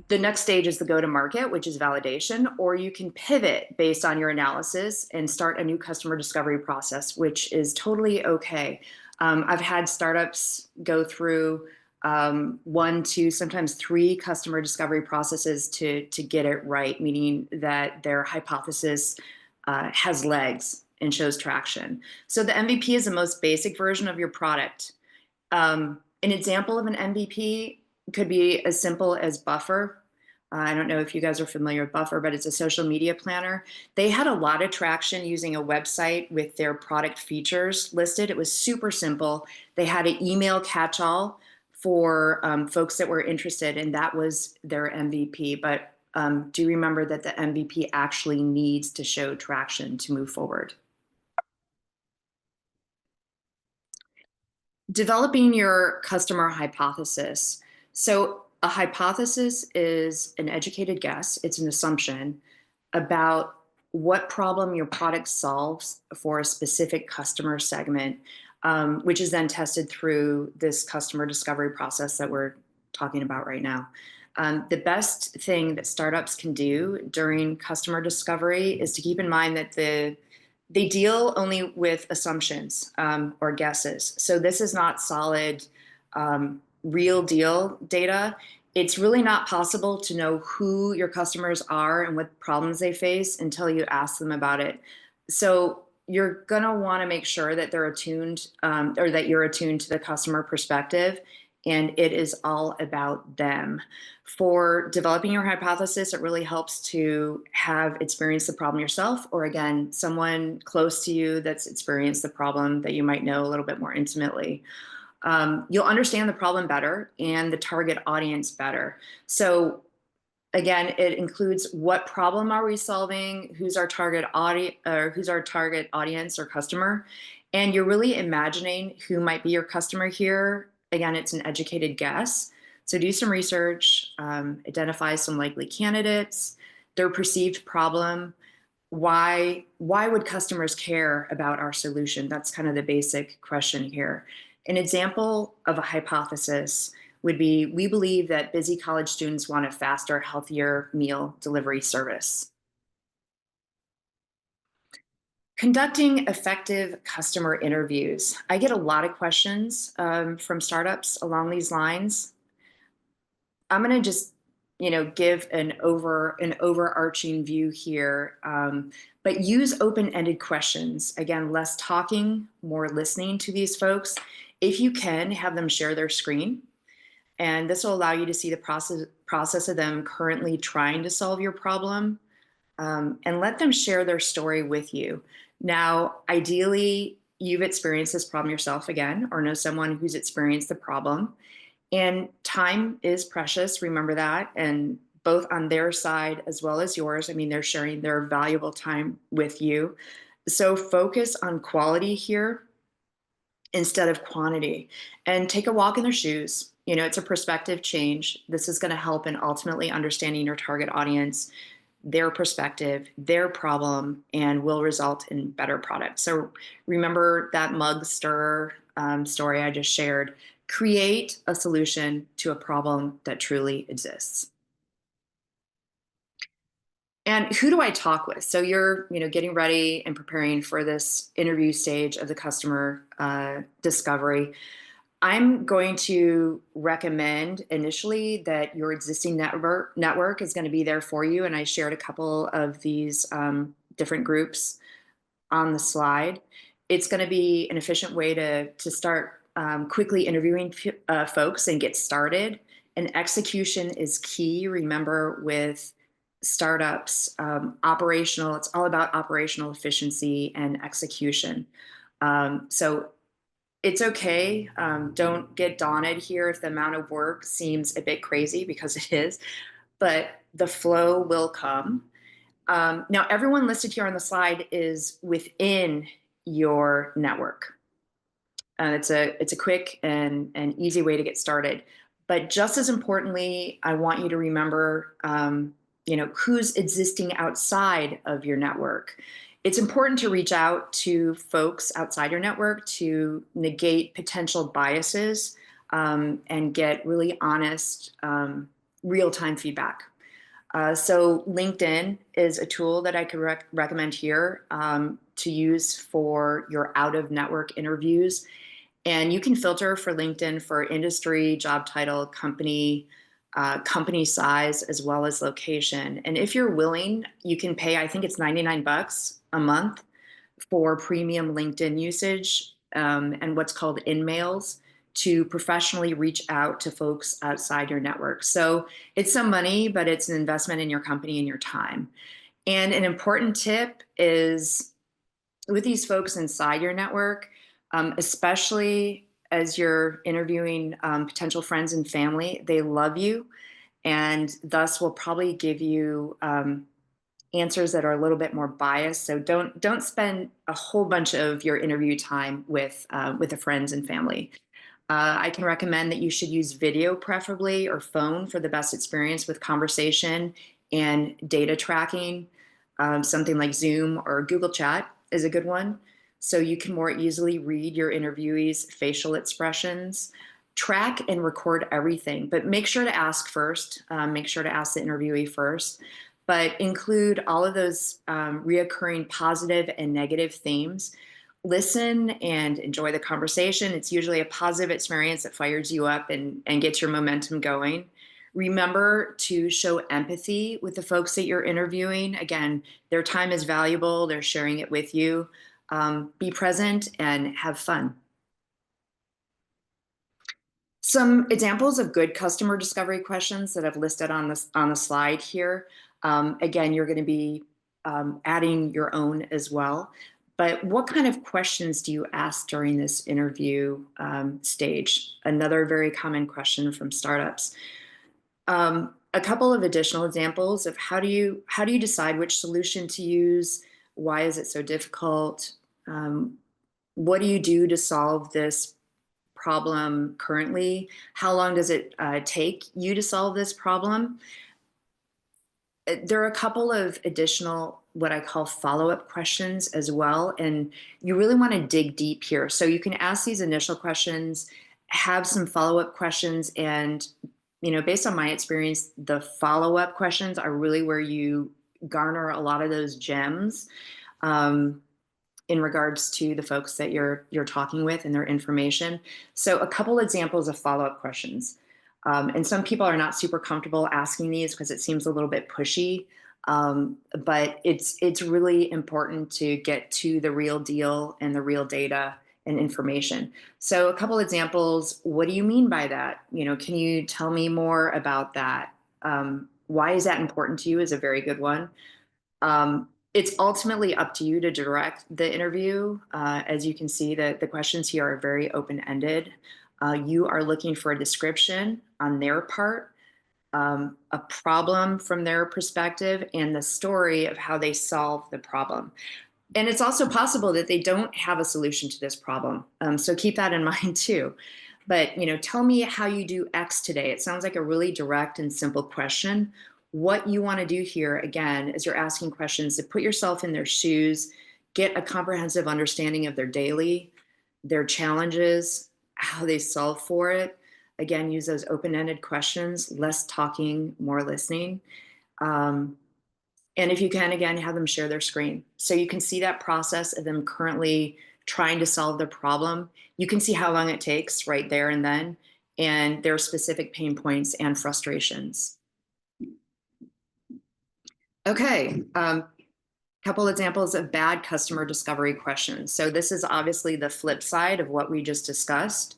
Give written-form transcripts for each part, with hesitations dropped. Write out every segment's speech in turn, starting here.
the next stage is the go-to-market, which is validation, or you can pivot based on your analysis and start a new customer discovery process, which is totally okay. I've had startups go through one, two, sometimes three customer discovery processes to get it right, meaning that their hypothesis has legs and shows traction. So the MVP is the most basic version of your product. An example of an MVP could be as simple as Buffer. I don't know if you guys are familiar with Buffer, but it's a social media planner. They had a lot of traction using a website with their product features listed. It was super simple. They had an email catch-all for folks that were interested, and that was their MVP. But do you remember that the MVP actually needs to show traction to move forward? Developing your customer hypothesis. So a hypothesis is an educated guess, it's an assumption about what problem your product solves for a specific customer segment, which is then tested through this customer discovery process that we're talking about right now. The best thing that startups can do during customer discovery is to keep in mind that they deal only with assumptions or guesses. So this is not solid, real deal data. It's really not possible to know who your customers are and what problems they face until you ask them about it. So you're gonna wanna make sure that they're attuned or that you're attuned to the customer perspective, and it is all about them. For developing your hypothesis, it really helps to have experienced the problem yourself, or again, someone close to you that's experienced the problem that you might know a little bit more intimately. You'll understand the problem better and the target audience better. So again, it includes what problem are we solving, who's our target audience, or who's our target audience or customer, and you're really imagining who might be your customer here. Again, it's an educated guess. So do some research, identify some likely candidates, their perceived problem. Why would customers care about our solution? That's kind of the basic question here. An example of a hypothesis would be, we believe that busy college students want a faster, healthier meal delivery service. Conducting effective customer interviews. I get a lot of questions from startups along these lines. I'm going to just, give an overarching view here, but use open-ended questions. Again, less talking, more listening to these folks. If you can, have them share their screen, and this will allow you to see the process of them currently trying to solve your problem, and let them share their story with you. Now, ideally, you've experienced this problem yourself again, or know someone who's experienced the problem. And time is precious, remember that, and both on their side as well as yours. I mean, they're sharing their valuable time with you. So focus on quality here instead of quantity, and take a walk in their shoes. It's a perspective change. This is going to help in ultimately understanding your target audience, their perspective, their problem, and will result in better products. So remember that mug stir story I just shared. Create a solution to a problem that truly exists. And who do I talk with? So you're, getting ready and preparing for this interview stage of the customer discovery. I'm going to recommend initially that your existing network is going to be there for you. And I shared a couple of these different groups on the slide. It's going to be an efficient way to start quickly interviewing folks and get started. And execution is key. Remember, with startups, it's all about operational efficiency and execution. So it's okay. Don't get daunted here if the amount of work seems a bit crazy, because it is, but the flow will come. Now, everyone listed here on the slide is within your network. It's a quick and easy way to get started. But just as importantly, I want you to remember, who's existing outside of your network. It's important to reach out to folks outside your network to negate potential biases and get really honest, real-time feedback. So LinkedIn is a tool that I could recommend here to use for your out-of-network interviews. And you can filter for LinkedIn for industry, job title, company, company size, as well as location. And if you're willing, you can pay, I think it's 99 bucks a month for premium LinkedIn usage and what's called in-mails to professionally reach out to folks outside your network. So it's some money, but it's an investment in your company and your time. And an important tip is with these folks inside your network, especially as you're interviewing potential friends and family, they love you and thus will probably give you answers that are a little bit more biased. So don't spend a whole bunch of your interview time with the friends and family. I can recommend that you should use video preferably or phone for the best experience with conversation and data tracking. Something like Zoom or Google Chat is a good one. So you can more easily read your interviewees' facial expressions. Track and record everything, but make sure to ask first. Make sure to ask the interviewee first, but include all of those reoccurring positive and negative themes. Listen and enjoy the conversation. It's usually a positive experience that fires you up and gets your momentum going. Remember to show empathy with the folks that you're interviewing. Again, their time is valuable. They're sharing it with you. Be present and have fun. Some examples of good customer discovery questions that I've listed on the slide here. Again, you're going to be adding your own as well. But what kind of questions do you ask during this interview stage? Another very common question from startups. A couple of additional examples of how do you decide which solution to use? Why is it so difficult? What do you do to solve this problem currently? How long does it take you to solve this problem? There are a couple of additional what I call follow-up questions as well, and you really want to dig deep here. So you can ask these initial questions, have some follow-up questions, and based on my experience, the follow-up questions are really where you garner a lot of those gems in regards to the folks that you're talking with and their information. So a couple examples of follow-up questions. And some people are not super comfortable asking these because it seems a little bit pushy, but it's really important to get to the real deal and the real data and information. So a couple examples, what do you mean by that? Can you tell me more about that? Why is that important to you is a very good one. It's ultimately up to you to direct the interview. As you can see, the questions here are very open-ended. You are looking for a description on their part, a problem from their perspective, and the story of how they solve the problem. And it's also possible that they don't have a solution to this problem. So keep that in mind too. But tell me how you do X today. It sounds like a really direct and simple question. What you want to do here, again, is you're asking questions to put yourself in their shoes, get a comprehensive understanding of their daily, their challenges, how they solve for it. Again, use those open-ended questions, less talking, more listening. And if you can, again, have them share their screen. So you can see that process of them currently trying to solve the problem. You can see how long it takes right there and then, and their specific pain points and frustrations. Okay, couple examples of bad customer discovery questions. So this is obviously the flip side of what we just discussed.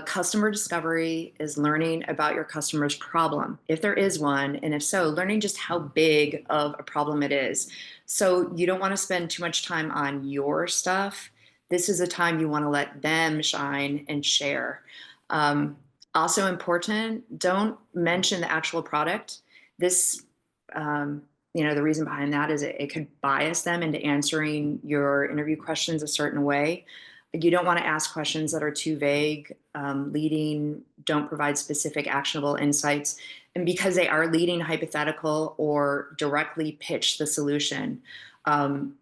Customer discovery is learning about your customer's problem, if there is one, and if so, learning just how big of a problem it is. So you don't want to spend too much time on your stuff. This is a time you want to let them shine and share. Also important, don't mention the actual product. This, the reason behind that is it could bias them into answering your interview questions a certain way. You don't want to ask questions that are too vague, leading, don't provide specific actionable insights. And because they are leading hypothetical or directly pitch the solution,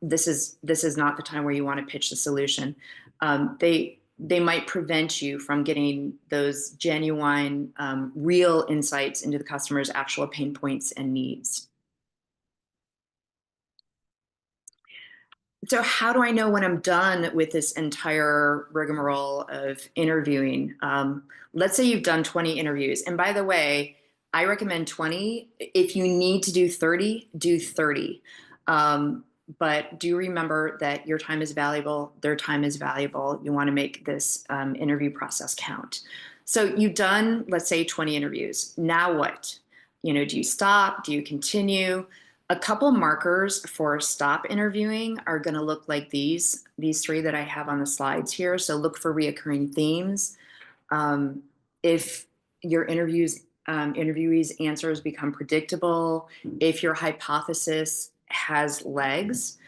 this is not the time where you want to pitch the solution. They they might prevent you from getting those genuine, real insights into the customer's actual pain points and needs. So how do I know when I'm done with this entire rigmarole of interviewing? Let's say you've done 20 interviews. And by the way, I recommend 20. If you need to do 30, do 30. But do remember that your time is valuable, their time is valuable. You want to make this interview process count. So you've done, let's say, 20 interviews. Now what? Do you stop? Do you continue? A couple markers for stop interviewing are going to look like these three that I have on the slides here. So look for reoccurring themes. If your interviewees' answers become predictable, if your hypothesis has legs,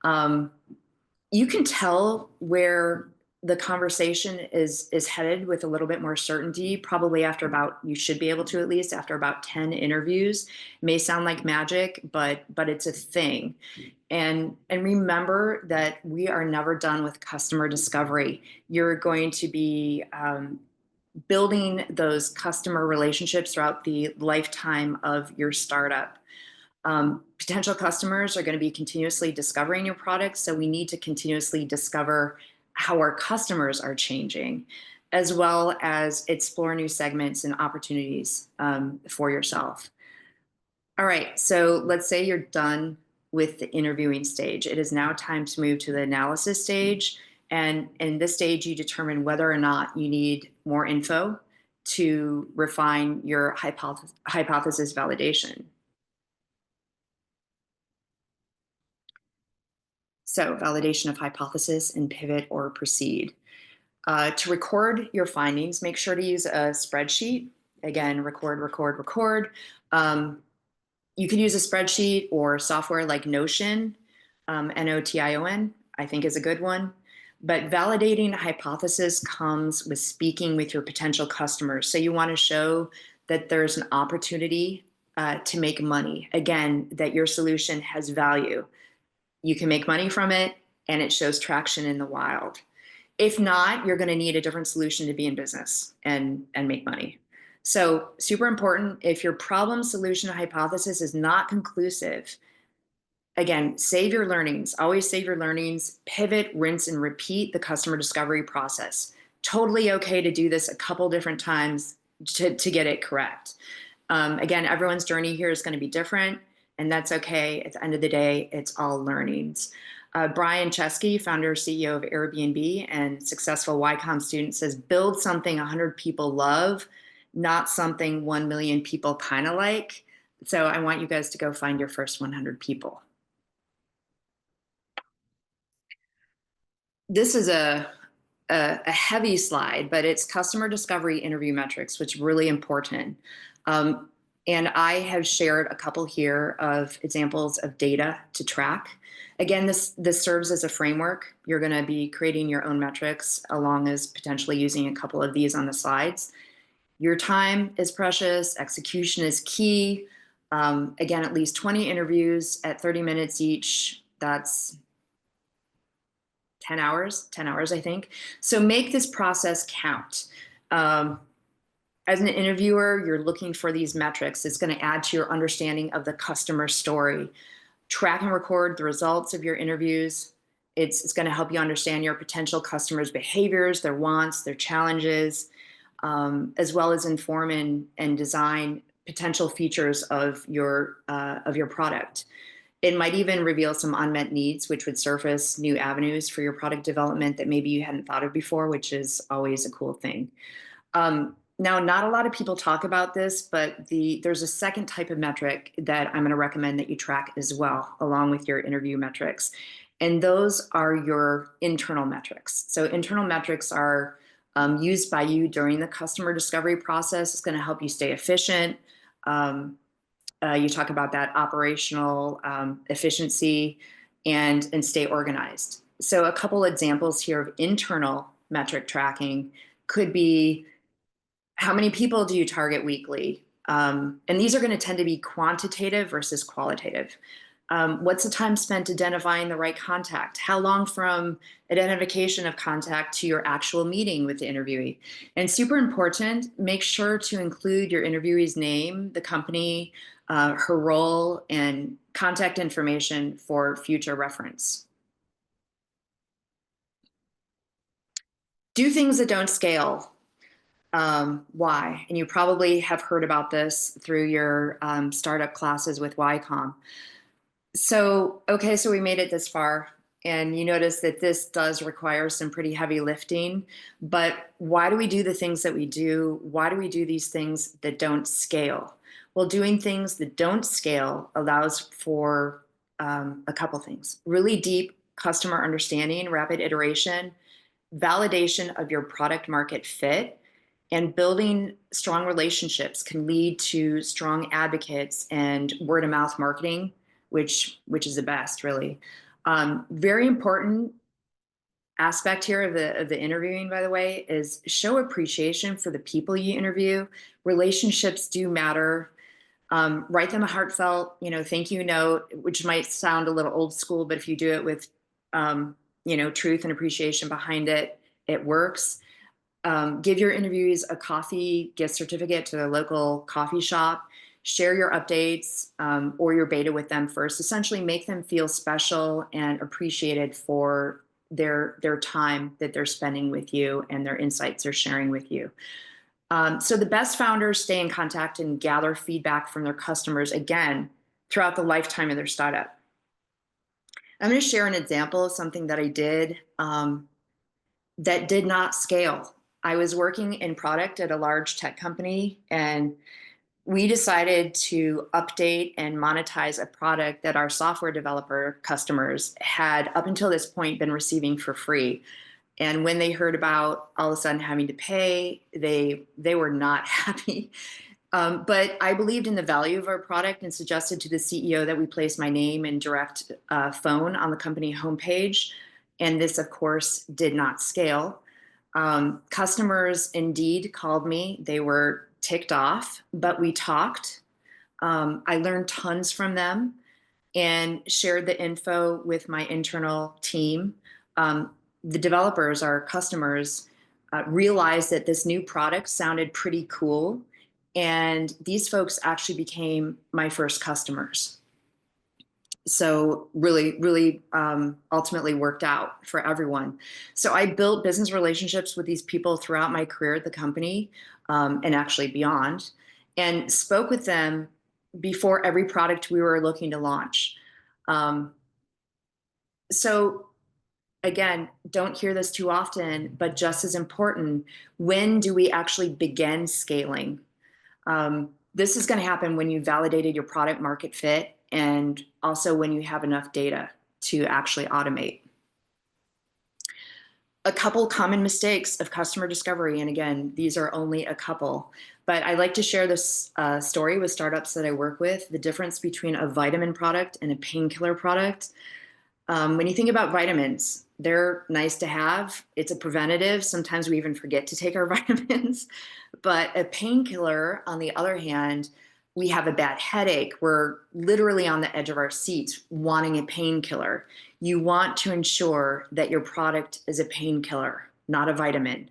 you can tell where the conversation is headed with a little bit more certainty, probably you should be able to, at least after about 10 interviews. It may sound like magic, but it's a thing. And remember that we are never done with customer discovery. You're going to be building those customer relationships throughout the lifetime of your startup. Potential customers are going to be continuously discovering your products, so we need to continuously discover how our customers are changing, as well as explore new segments and opportunities for yourself. All right, so let's say you're done with the interviewing stage. It is now time to move to the analysis stage. And in this stage, you determine whether or not you need more info to refine your hypothesis validation. So validation of hypothesis and pivot or proceed. To record your findings, make sure to use a spreadsheet. Again, record, record, record. You can use a spreadsheet or software like Notion, Notion, I think is a good one. But validating a hypothesis comes with speaking with your potential customers. So you want to show that there's an opportunity to make money. Again, that your solution has value. You can make money from it, and it shows traction in the wild. If not, you're going to need a different solution to be in business and make money. So super important, if your problem solution hypothesis is not conclusive, again, save your learnings. Always save your learnings. Pivot, rinse, and repeat the customer discovery process. Totally okay to do this a couple different times to get it correct. Again, everyone's journey here is going to be different, and that's okay. At the end of the day, it's all learnings. Brian Chesky, founder CEO of Airbnb and successful YCOM student, says, build something 100 people love, not something 1 million people kind of like. So I want you guys to go find your first 100 people. This is a heavy slide, but it's customer discovery interview metrics, which is really important. And I have shared a couple here of examples of data to track. Again, this serves as a framework. You're going to be creating your own metrics, along as potentially using a couple of these on the slides. Your time is precious. Execution is key. Again, at least 20 interviews at 30 minutes each. That's 10 hours, I think. So make this process count. As an interviewer, you're looking for these metrics. It's going to add to your understanding of the customer story. Track and record the results of your interviews. It's going to help you understand your potential customers' behaviors, their wants, their challenges, as well as inform and design potential features of your product. It might even reveal some unmet needs, which would surface new avenues for your product development that maybe you hadn't thought of before, which is always a cool thing. Now, not a lot of people talk about this, but there's a second type of metric that I'm going to recommend that you track as well, along with your interview metrics. And those are your internal metrics. So internal metrics are used by you during the customer discovery process. It's going to help you stay efficient. You talk about that operational efficiency and stay organized. So a couple examples here of internal metric tracking could be, how many people do you target weekly? And these are going to tend to be quantitative versus qualitative. What's the time spent identifying the right contact? How long from identification of contact to your actual meeting with the interviewee? And super important, make sure to include your interviewee's name, the company, her role, and contact information for future reference. Do things that don't scale. Why? And you probably have heard about this through your startup classes with YCOM. So, okay, so we made it this far, and you notice that this does require some pretty heavy lifting. But why do we do the things that we do? Why do we do these things that don't scale? Well, doing things that don't scale allows for a couple things: really deep customer understanding, rapid iteration, validation of your product market fit, and building strong relationships can lead to strong advocates and word of mouth marketing, which is the best, really. Very important aspect here of the interviewing, by the way, is show appreciation for the people you interview. Relationships do matter. Write them a heartfelt, thank you note, which might sound a little old school, but if you do it with, truth and appreciation behind it, it works. Give your interviewees a coffee gift certificate to their local coffee shop. Share your updates or your beta with them first. Essentially, make them feel special and appreciated for their time that they're spending with you and their insights they're sharing with you. So the best founders stay in contact and gather feedback from their customers, again, throughout the lifetime of their startup. I'm going to share an example of something that I did that did not scale. I was working in product at a large tech company, and we decided to update and monetize a product that our software developer customers had up until this point been receiving for free. And when they heard about all of a sudden having to pay, they were not happy. But I believed in the value of our product and suggested to the CEO that we place my name and direct phone on the company homepage. And this, of course, did not scale. Customers indeed called me. They were ticked off, but we talked. I learned tons from them and shared the info with my internal team. The developers, our customers, realized that this new product sounded pretty cool. And these folks actually became my first customers. So really ultimately worked out for everyone. So I built business relationships with these people throughout my career at the company and actually beyond, and spoke with them before every product we were looking to launch. So again, don't hear this too often, but just as important, when do we actually begin scaling? This is going to happen when you validated your product market fit and also when you have enough data to actually automate. A couple common mistakes of customer discovery, and again, these are only a couple, but I like to share this story with startups that I work with, the difference between a vitamin product and a painkiller product. When you think about vitamins, they're nice to have. It's a preventative. Sometimes we even forget to take our vitamins. But a painkiller, on the other hand, we have a bad headache. We're literally on the edge of our seats wanting a painkiller. You want to ensure that your product is a painkiller, not a vitamin.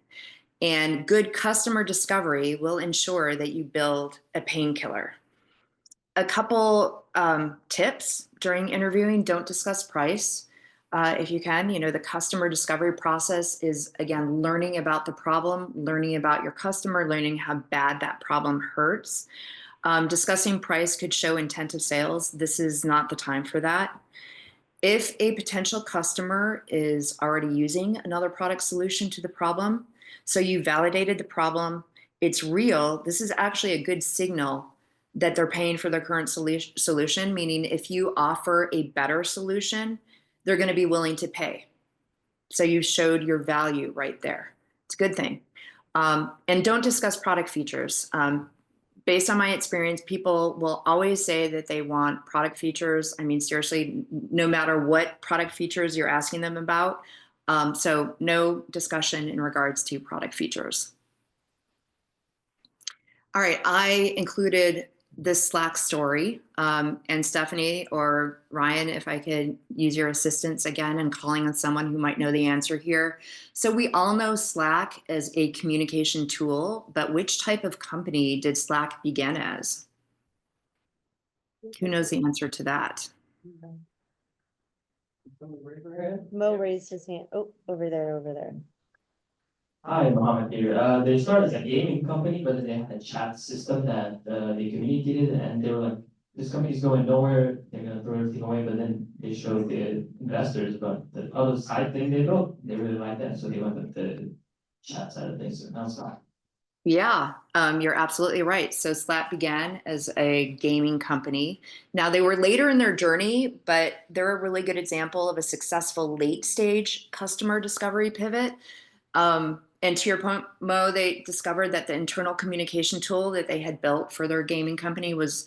And good customer discovery will ensure that you build a painkiller. A couple tips during interviewing: don't discuss price if you can. The customer discovery process is, again, learning about the problem, learning about your customer, learning how bad that problem hurts. Discussing price could show intent of sales. This is not the time for that. If a potential customer is already using another product solution to the problem, so you validated the problem, it's real, this is actually a good signal that they're paying for their current solution, meaning if you offer a better solution, they're going to be willing to pay. So you showed your value right there. It's a good thing. And don't discuss product features. Based on my experience, people will always say that they want product features. I mean, seriously, no matter what product features you're asking them about. So no discussion in regards to product features. All right, I included this Slack story. And Stephanie or Ryan, if I could use your assistance again and calling on someone who might know the answer here. So we all know Slack as a communication tool, but which type of company did Slack begin as? Who knows the answer to that? Mo raised his hand. Oh, over there, over there. Hi, Mohammed here. They started as a gaming company, but then they had a chat system that they communicated, and they were like, "This company's going nowhere. They're gonna throw everything away." But then they showed the investors, but the other side thing they built, they really liked that, so they went with the chat side of things. So now it's not. Yeah, you're absolutely right. So Slack began as a gaming company. Now they were later in their journey, but they're a really good example of a successful late stage customer discovery pivot. And to your point, Mo, they discovered that the internal communication tool that they had built for their gaming company was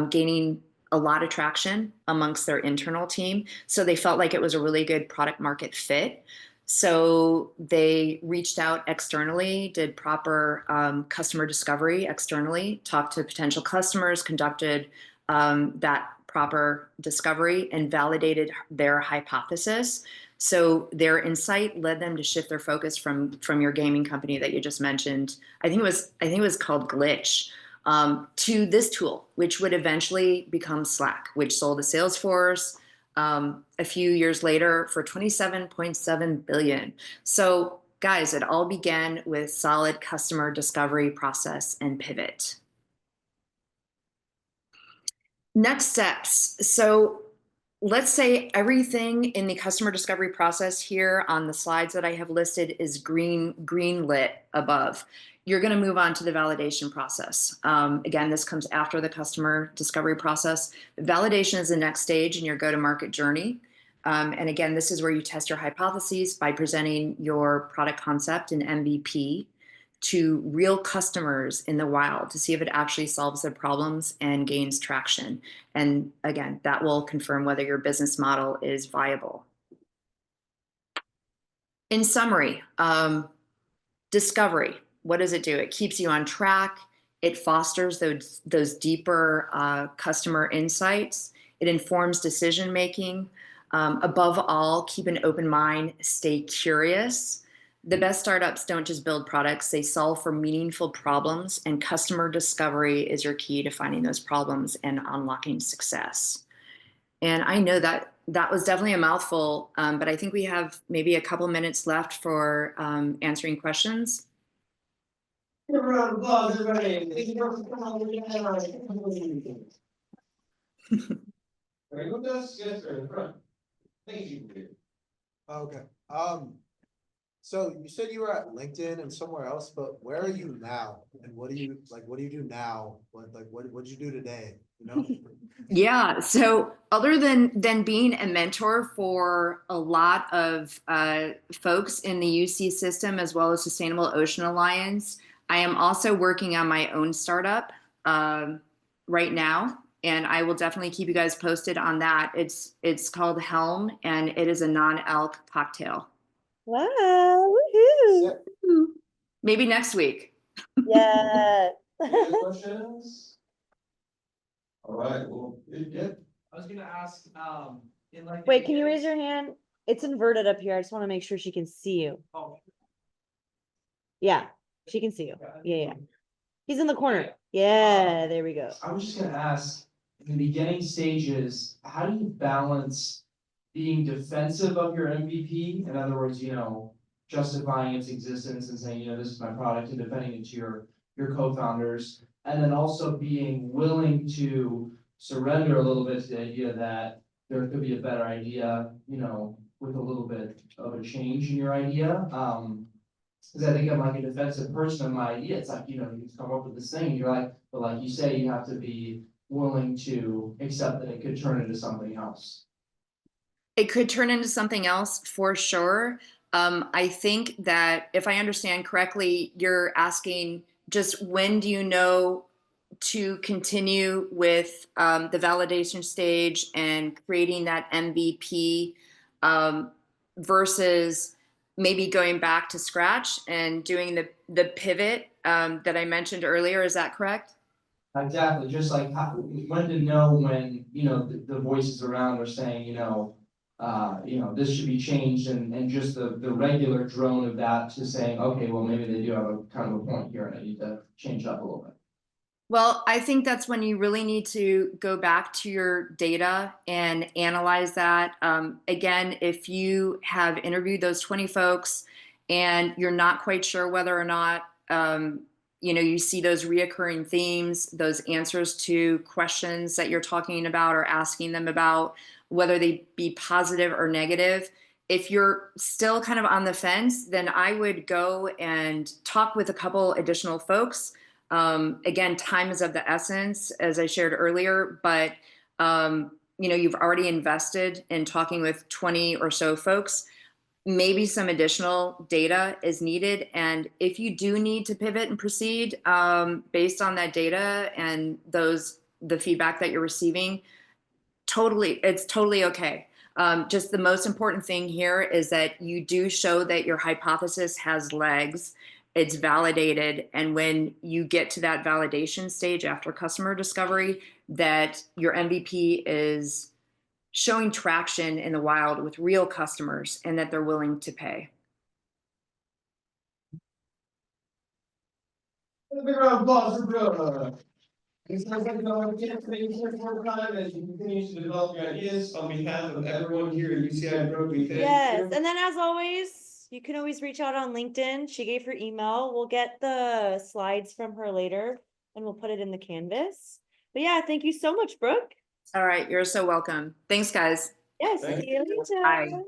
gaining a lot of traction amongst their internal team. So they felt like it was a really good product market fit. So they reached out externally, did proper customer discovery externally, talked to potential customers, conducted that proper discovery, and validated their hypothesis. So their insight led them to shift their focus from your gaming company that you just mentioned. I think it was called Glitch, to this tool, which would eventually become Slack, which sold to Salesforce a few years later for 27.7 billion. So guys, it all began with solid customer discovery process and pivot. Next steps. So let's say everything in the customer discovery process here on the slides that I have listed is green lit above. You're going to move on to the validation process. Again, this comes after the customer discovery process. Validation is the next stage in your go-to-market journey. And again, this is where you test your hypotheses by presenting your product concept and MVP to real customers in the wild to see if it actually solves their problems and gains traction. And again, that will confirm whether your business model is viable. In summary, discovery, what does it do? It keeps you on track. It fosters those deeper customer insights. It informs decision making. Above all, keep an open mind, stay curious. The best startups don't just build products, they solve for meaningful problems, and customer discovery is your key to finding those problems and unlocking success. And I know that that was definitely a mouthful, but I think we have maybe a couple minutes left for answering questions. Give a round of applause, everybody. Very good, yes, sir, in front. Thank you. Okay. So you said you were at LinkedIn and somewhere else, but where are you now? And what do you like? What do you do now? What did you do today? You know? Yeah. So other than being a mentor for a lot of folks in the UC system as well as Sustainable Ocean Alliance, I am also working on my own startup right now, and I will definitely keep you guys posted on that. It's called Helm, and it is a non-alc cocktail. Wow, woohoo! Maybe next week. Yeah. Any other questions? All right, well, yeah. I was gonna ask, in like. Wait, can you raise your hand? It's inverted up here. I just want to make sure she can see you. Oh. Yeah, she can see you. Yeah. He's in the corner. Yeah, there we go. I was just gonna ask, in the beginning stages, how do you balance being defensive of your MVP? In other words, justifying its existence and saying, this is my product, and defending it to your co-founders. And then also being willing to surrender a little bit to the idea that there could be a better idea, with a little bit of a change in your idea. Because I think I'm like a defensive person in my idea. It's like, you come up with this thing, you're like, but like you say, you have to be willing to accept that it could turn into something else. It could turn into something else for sure. I think that if I understand correctly, you're asking just when do you know to continue with the validation stage and creating that MVP versus maybe going back to scratch and doing the pivot that I mentioned earlier. Is that correct? Exactly, just like how, when to know when, the voices around are saying, this should be changed and just the regular drone of that to saying, okay, well, maybe they do have a kind of a point here and I need to change up a little bit. Well, I think that's when you really need to go back to your data and analyze that. Again, if you have interviewed those 20 folks and you're not quite sure whether or not, you see those reoccurring themes, those answers to questions that you're talking about or asking them about, whether they be positive or negative. If you're still kind of on the fence, then I would go and talk with a couple additional folks. Again, time is of the essence, as I shared earlier, but you've already invested in talking with 20 or so folks. Maybe some additional data is needed. And if you do need to pivot and proceed based on that data and the feedback that you're receiving, it's totally okay. Just the most important thing here is that you do show that your hypothesis has legs, it's validated, and when you get to that validation stage after customer discovery, that your MVP is showing traction in the wild with real customers and that they're willing to pay. A big round of applause for Brooke. It sounds like you can't thank you more time as you continue to develop your ideas on behalf of everyone here at UCI Brooke. We thank Yes, you. and then as always, you can always reach out on LinkedIn. She gave her email. We'll get the slides from her later and we'll put it in the Canvas. But yeah, thank you so much, Brooke. All right, you're so welcome. Thanks, guys. Yes, Thank see you later. Bye.